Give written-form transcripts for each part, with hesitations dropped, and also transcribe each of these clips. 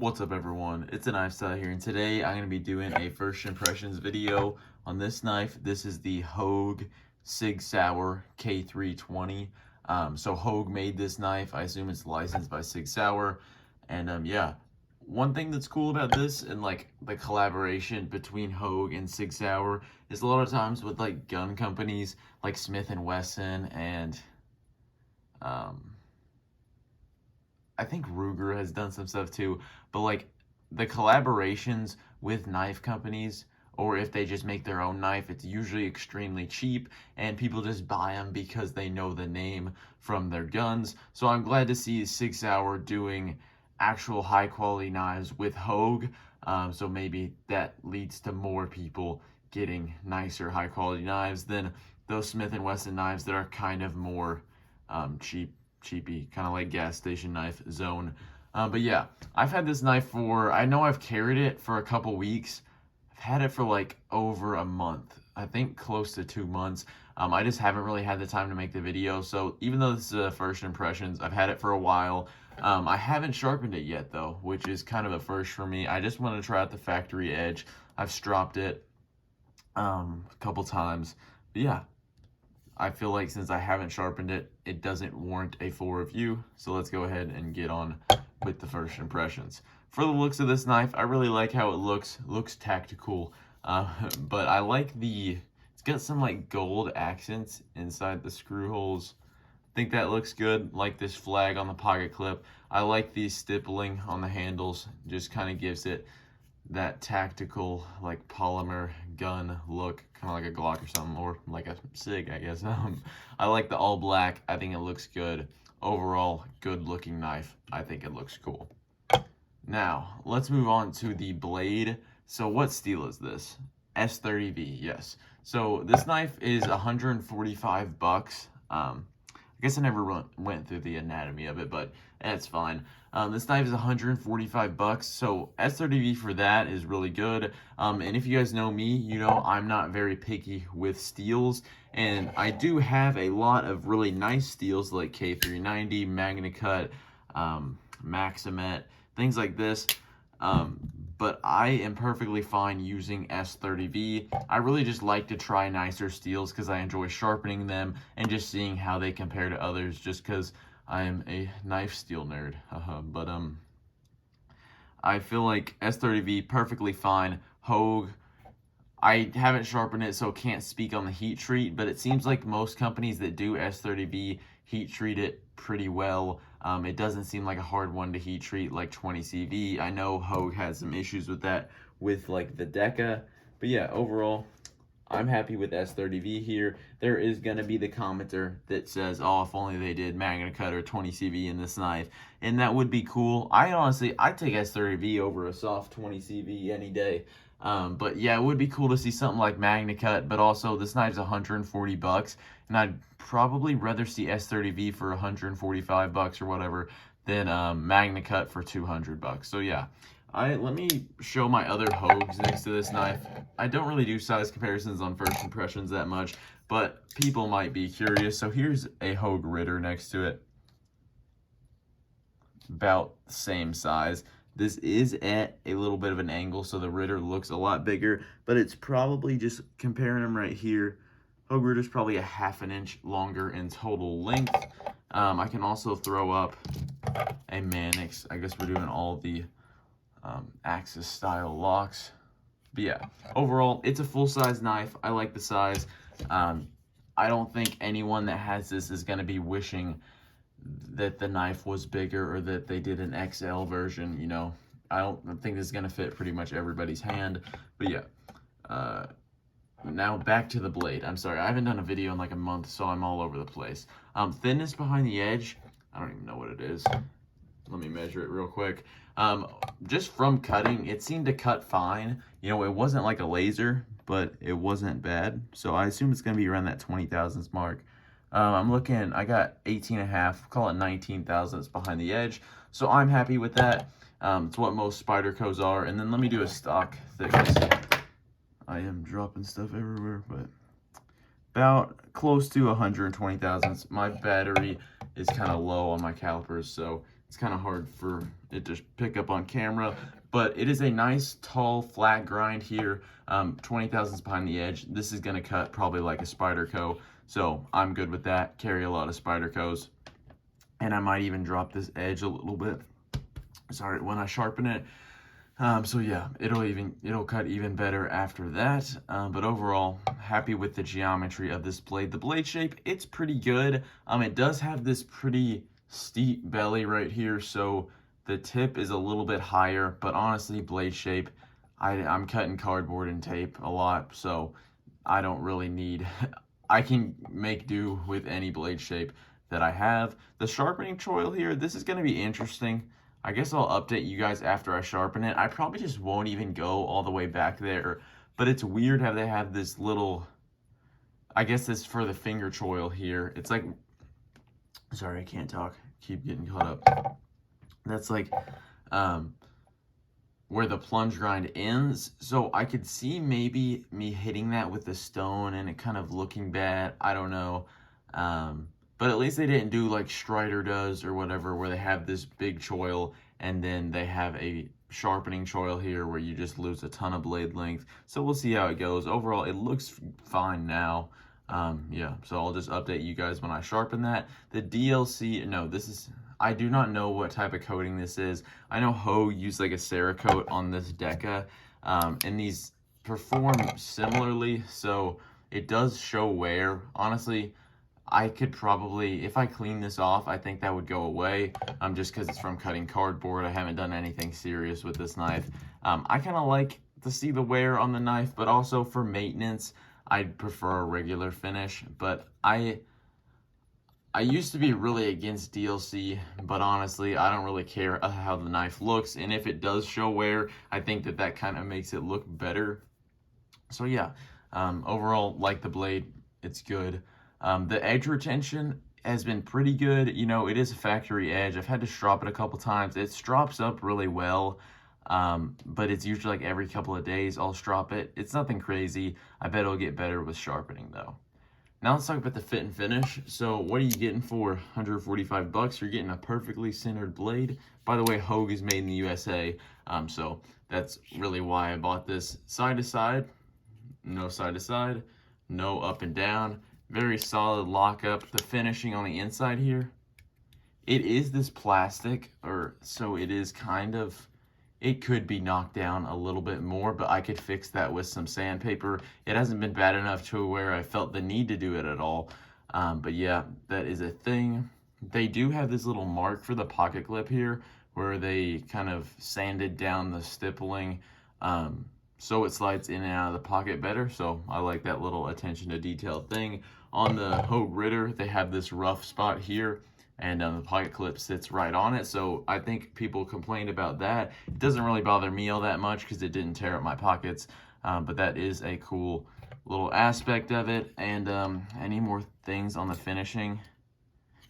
What's up everyone, it's a knife style here, and today I'm going to be doing a first impressions video on this knife. This is the Hogue Sauer K320. So Hogue made this knife. I assume it's licensed by Sauer. And yeah, one thing that's cool about this and like the collaboration between Hogue and Sauer is a lot of times with like gun companies like Smith and Wesson and I think Ruger has done some stuff too, but like the collaborations with knife companies, or if they just make their own knife, it's usually extremely cheap and people just buy them because they know the name from their guns. So I'm glad to see Sig Sauer doing actual high quality knives with Hogue. So maybe that leads to more people getting nicer high quality knives than those Smith and Wesson knives that are kind of more cheapy, kind of like gas station knife zone. But yeah, I've had this knife for, I know I've carried it for a couple weeks. I've had it for like over a month, I think close to 2 months. I just haven't really had the time to make the video. So even though this is first impressions, I've had it for a while. I haven't sharpened it yet though, which is kind of a first for me. I just want to try out the factory edge. I've stropped it a couple times. But yeah, I feel like since I haven't sharpened it, it doesn't warrant a full review. So let's go ahead and get on with the first impressions. For the looks of this knife, I really like how it looks. It looks tactical, but I like it's got some like gold accents inside the screw holes. I think that looks good. Like this flag on the pocket clip. I like the stippling on the handles. Just kind of gives it that tactical like polymer gun look, kind of like a Glock or something, or like a Sig, I guess. I like the all black. I think it looks good. Overall, good looking knife. I think it looks cool. Now let's move on to the blade. So what steel is this? S30V. Yes. So this knife is 145 bucks. I guess I never went through the anatomy of it, but that's fine. This knife is 145 bucks, so S30V for that is really good. And if you guys know me, you know I'm not very picky with steels, and I do have a lot of really nice steels like K320, MagnaCut, Maximet, things like this. But I am perfectly fine using S30V. I really just like to try nicer steels because I enjoy sharpening them and just seeing how they compare to others, just because I am a knife steel nerd. But I feel like S30V perfectly fine. Hogue, I haven't sharpened it, so can't speak on the heat treat, but it seems like most companies that do S30V heat treat it pretty well. It doesn't seem like a hard one to heat treat like 20CV. I know Hogue had some issues with that with like the Deca, but yeah, overall, I'm happy with S30V here. There is going to be the commenter that says, oh, if only they did MagnaCut or 20CV in this knife, and that would be cool. I'd take S30V over a soft 20CV any day. But yeah, it would be cool to see something like MagnaCut, but also this knife's 140 bucks, and I'd probably rather see S30V for 145 bucks or whatever than MagnaCut for 200 bucks. So yeah, let me show my other Hogues next to this knife. I don't really do size comparisons on first impressions that much, but people might be curious. So here's a Hogue Ritter next to it, about the same size. This is at a little bit of an angle, so the Ritter looks a lot bigger, but it's probably, just comparing them right here, Hogue Ritter's probably a ½ inch longer in total length. I can also throw up a Mannix. I guess we're doing all the Axis style locks. But yeah, overall, it's a full-size knife. I like the size. I don't think anyone that has this is going to be wishing that the knife was bigger or that they did an XL version. You know, I don't think this is going to fit pretty much everybody's hand. But yeah, now back to the blade. I'm sorry, I haven't done a video in like a month, so I'm all over the place. Thinness behind the edge, I don't even know what it is. Let me measure it real quick. Just from cutting, it seemed to cut fine. You know, it wasn't like a laser, but it wasn't bad. So I assume it's going to be around that 20 thousandths mark. I'm looking, I got 18.5, call it 19 thousandths behind the edge. So I'm happy with that. It's what most Spydercos are. And then let me do a stock thickness. I am dropping stuff everywhere, but about close to 120 thousandths. My battery is kind of low on my calipers, so it's kind of hard for it to pick up on camera, but it is a nice tall flat grind here. 20 thousandths behind the edge. This is going to cut probably like a Spyderco, so I'm good with that. Carry a lot of Spydercos, and I might even drop this edge a little bit, sorry, when I sharpen it. So yeah, it'll cut even better after that. But overall, happy with the geometry of this blade. The blade shape, it's pretty good. It does have this pretty steep belly right here, so the tip is a little bit higher. But honestly, blade shape, I'm cutting cardboard and tape a lot, so I don't really need. I can make do with any blade shape that I have. The sharpening choil here, this is going to be interesting. I guess I'll update you guys after I sharpen it. I probably just won't even go all the way back there, but it's weird how they have this little, I guess this for the finger choil here. It's like, sorry, I can't talk, keep getting caught up. That's like where the plunge grind ends. So I could see maybe me hitting that with the stone and it kind of looking bad. I don't know. But at least they didn't do like Strider does or whatever, where they have this big choil and then they have a sharpening choil here where you just lose a ton of blade length. So we'll see how it goes. Overall, it looks fine now. Yeah, so I'll just update you guys when I sharpen that. The DLC, no, this is, I do not know what type of coating this is. I know Hogue used like a Cerakote on this Deca, and these perform similarly, so it does show wear. Honestly, I could probably, if I clean this off, I think that would go away, just because it's from cutting cardboard. I haven't done anything serious with this knife. I kind of like to see the wear on the knife, but also for maintenance, I'd prefer a regular finish. But I used to be really against DLC, but honestly, I don't really care how the knife looks, and if it does show wear, I think that kind of makes it look better. So yeah, overall, like the blade, it's good. The edge retention has been pretty good. You know, it is a factory edge. I've had to strop it a couple times. It strops up really well, but it's usually like every couple of days I'll strop it. It's nothing crazy. I bet it'll get better with sharpening though. Now let's talk about the fit and finish. So what are you getting for 145 bucks? You're getting a perfectly centered blade. By the way, Hogue is made in the USA, so that's really why I bought this. Side to side, no side to side, no up and down. Very solid lockup. The finishing on the inside here, it is this plastic, or so it is kind of, it could be knocked down a little bit more, but I could fix that with some sandpaper. It hasn't been bad enough to where I felt the need to do it at all. But yeah, that is a thing. They do have this little mark for the pocket clip here where they kind of sanded down the stippling, so it slides in and out of the pocket better. So I like that little attention to detail thing. On the Hogue Ritter, they have this rough spot here, and the pocket clip sits right on it. So I think people complained about that. It doesn't really bother me all that much because it didn't tear up my pockets, but that is a cool little aspect of it. And any more things on the finishing?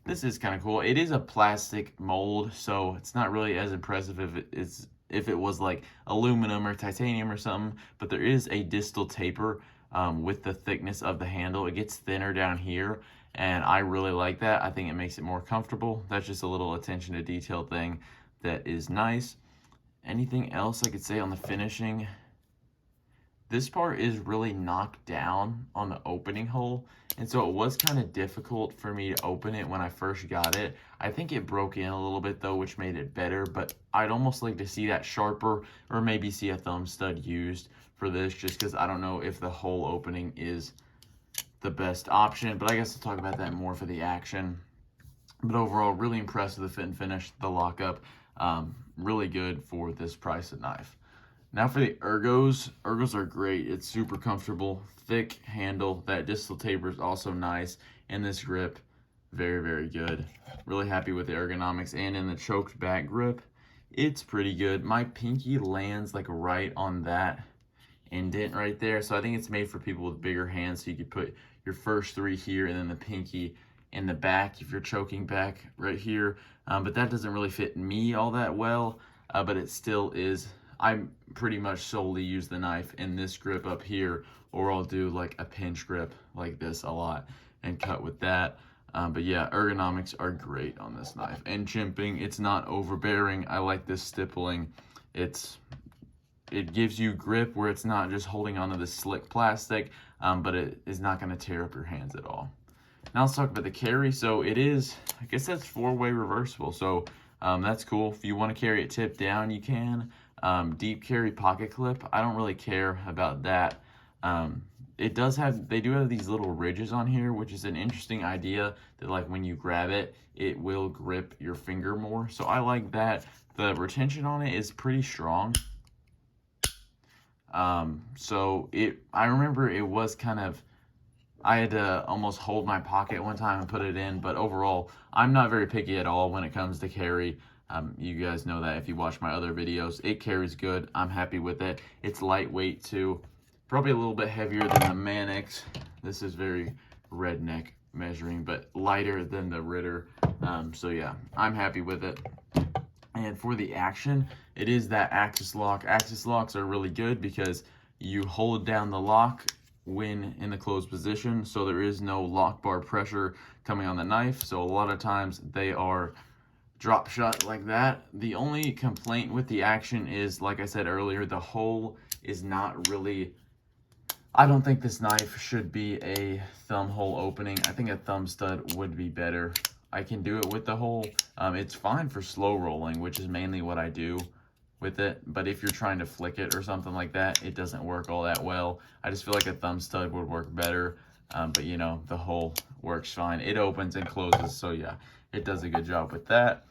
This is kind of cool. It is a plastic mold, so it's not really as impressive if it was like aluminum or titanium or something, but there is a distal taper with the thickness of the handle. It gets thinner down here, and I really like that. I think it makes it more comfortable. That's just a little attention to detail thing that is nice. Anything else I could say on the finishing? This part is really knocked down on the opening hole, and so it was kind of difficult for me to open it when I first got it. I think it broke in a little bit though, which made it better, but I'd almost like to see that sharper, or maybe see a thumb stud used for this, just because I don't know if the hole opening is the best option, but I guess I'll talk about that more for the action. But overall, really impressed with the fit and finish, the lockup, really good for this price of knife. Now for the Ergos. Ergos are great. It's super comfortable, thick handle. That distal taper is also nice, and this grip, very, very good. Really happy with the ergonomics, and in the choked back grip, it's pretty good. My pinky lands like right on that indent right there, so I think it's made for people with bigger hands, so you could put your first three here and then the pinky in the back if you're choking back right here, but that doesn't really fit me all that well, but it still is. I pretty much solely use the knife in this grip up here, or I'll do like a pinch grip like this a lot and cut with that. But yeah, ergonomics are great on this knife. And chimping, it's not overbearing. I like this stippling. It gives you grip where it's not just holding onto the slick plastic, but it is not going to tear up your hands at all. Now let's talk about the carry. So it is, I guess that's 4-way reversible. So that's cool. If you want to carry it tip down, you can. Deep carry pocket clip, I don't really care about that. They do have these little ridges on here, which is an interesting idea that like when you grab it, it will grip your finger more. So I like that. The retention on it is pretty strong. I remember it was kind of, I had to almost hold my pocket one time and put it in, but overall, I'm not very picky at all when it comes to carry. You guys know that if you watch my other videos. It carries good. I'm happy with it. It's lightweight too. Probably a little bit heavier than the Mannix. This is very redneck measuring, but lighter than the Ritter. So yeah, I'm happy with it. And for the action, it is that axis lock. Axis locks are really good because you hold down the lock when in the closed position, so there is no lock bar pressure coming on the knife. So a lot of times they are drop shot like that. The only complaint with the action is, like I said earlier, the hole is not really, I don't think this knife should be a thumb hole opening. I think a thumb stud would be better. I can do it with the hole. It's fine for slow rolling, which is mainly what I do with it. But if you're trying to flick it or something like that, it doesn't work all that well. I just feel like a thumb stud would work better. But you know, the hole works fine. It opens and closes, so yeah, it does a good job with that.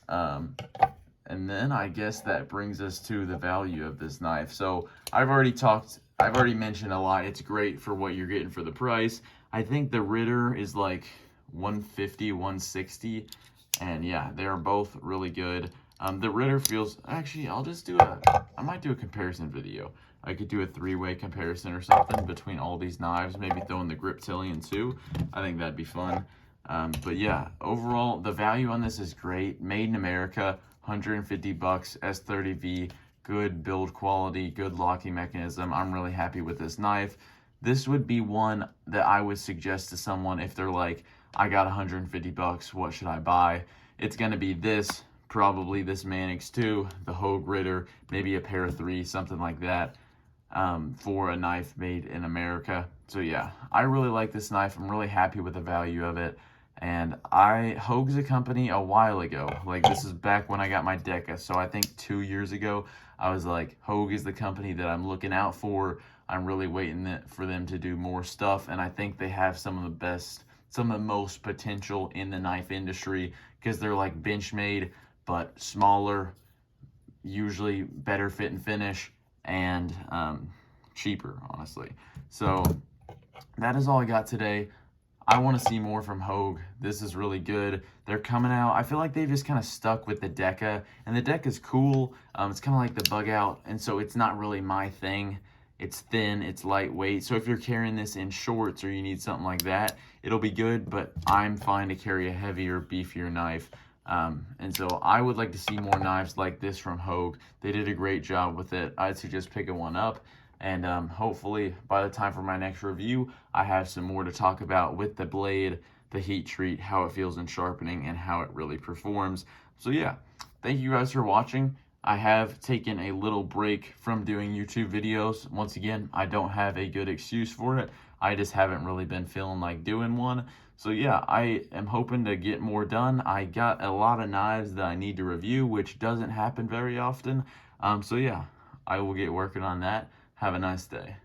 And then I guess that brings us to the value of this knife. So I've already mentioned a lot. It's great for what you're getting for the price. I think the Ritter is like 150, 160, and yeah, they are both really good. The Ritter feels, actually, I might do a comparison video. I could do a 3-way comparison or something between all these knives, maybe throw in the Griptilian too. I think that'd be fun. But yeah, overall, the value on this is great. Made in America, 150 bucks, S30V, good build quality, good locking mechanism. I'm really happy with this knife. This would be one that I would suggest to someone if they're like, I got 150 bucks, what should I buy? It's going to be this, probably this Mannix 2, the Hogue Ritter, maybe a pair of 3, something like that, for a knife made in America. So yeah, I really like this knife. I'm really happy with the value of it. And Hogue's a company a while ago. Like, this is back when I got my Deca. So I think 2 years ago, I was like, Hogue is the company that I'm looking out for. I'm really waiting for them to do more stuff. And I think they have some of the most potential in the knife industry because they're like Benchmade, but smaller, usually better fit and finish, and cheaper, honestly. So that is all I got today. I want to see more from Hogue. This is really good. They're coming out. I feel like they've just kind of stuck with the Deca, and the Deca is cool. It's kind of like the Bug Out, and so it's not really my thing. It's thin, it's lightweight. So if you're carrying this in shorts or you need something like that, it'll be good, but I'm fine to carry a heavier, beefier knife. And so I would like to see more knives like this from Hogue. They did a great job with it. I'd suggest picking one up. And hopefully by the time for my next review, I have some more to talk about with the blade, the heat treat, how it feels in sharpening, and how it really performs. So yeah, thank you guys for watching. I have taken a little break from doing YouTube videos. Once again, I don't have a good excuse for it. I just haven't really been feeling like doing one. So yeah, I am hoping to get more done. I got a lot of knives that I need to review, which doesn't happen very often. So yeah, I will get working on that. Have a nice day.